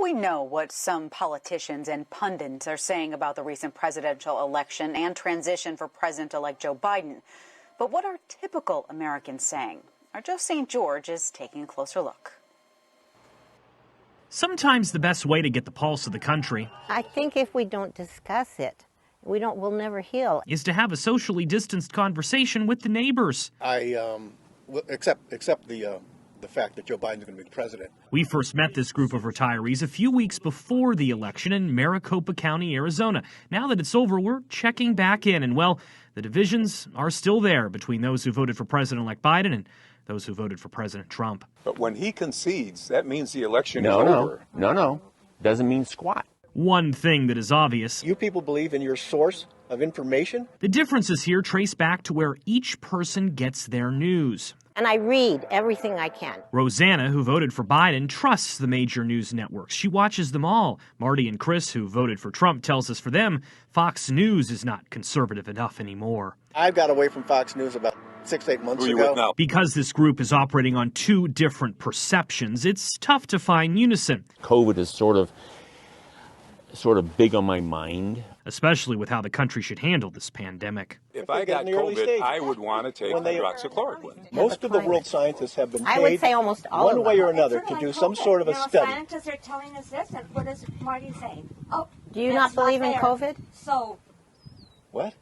We know what some politicians and pundits are saying about the recent presidential election and transition for President-elect Joe Biden. But what are typical Americans saying? Our Joe St. George is taking a closer look. Sometimes the best way to get the pulse of the country, I think if we don't discuss it, we'll never heal, is to have a socially distanced conversation with the neighbors. I accept the fact that Joe Biden's going to be the president. We first met this group of retirees a few weeks before the election in Maricopa County, Arizona. Now that it's over, we're checking back in, and well, the divisions are still there between those who voted for President-elect Biden and those who voted for President Trump. But when he concedes, that means the election is over. No. Doesn't mean squat. One thing that is obvious: You people believe in your source of information? the differences here trace back to where each person gets their news. and I read everything I can. Rosanna, who voted for Biden, trusts the major news networks. She watches them all. Marty and Chris, who voted for Trump, tells us for them, Fox News is not conservative enough anymore. I got away from Fox News about 6 to 8 months Who are you ago. with now? Because this group is operating on two different perceptions, it's tough to find unison, COVID is sort of big on my mind. especially with how the country should handle this pandemic. If I got in the early COVID, stages. I would want to take When they- hydroxychloroquine. Most of the world scientists have been I would paid say almost all one of way them. or another to do some sort of a study. Scientists are telling us this, and what is Marty saying? Oh, Do you that's not believe in fair. COVID? So, What?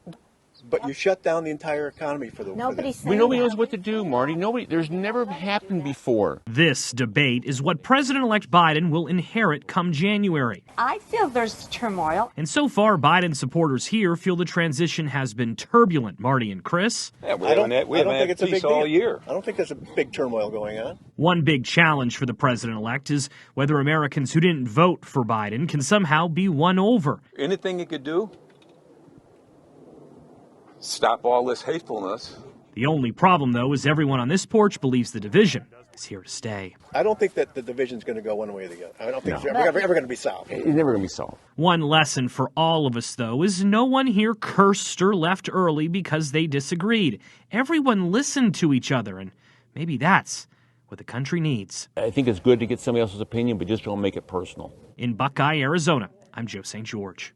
But you shut down the entire economy for the Nobody's saying Nobody that. knows what to do, Marty. There's never happened before. This debate is what President-elect Biden will inherit come January. I feel there's turmoil. And so far, Biden supporters here feel the transition has been turbulent. Marty and Chris. Yeah, we I don't, haven't I don't think had it's a peace big all deal. year. I don't think there's a big turmoil going on. One big challenge for the president-elect is whether Americans who didn't vote for Biden can somehow be won over. Anything you could do? Stop all this hatefulness. The only problem, though, is everyone on this porch believes the division is here to stay. I don't think that the division's going to go one way or the other. I don't think No. it's ever going to be solved. It's never going to be solved. One lesson for all of us, though, is no one here cursed or left early because they disagreed. Everyone listened to each other, and maybe that's what the country needs. I think it's good to get somebody else's opinion, but just don't make it personal. In Buckeye, Arizona, I'm Joe St. George.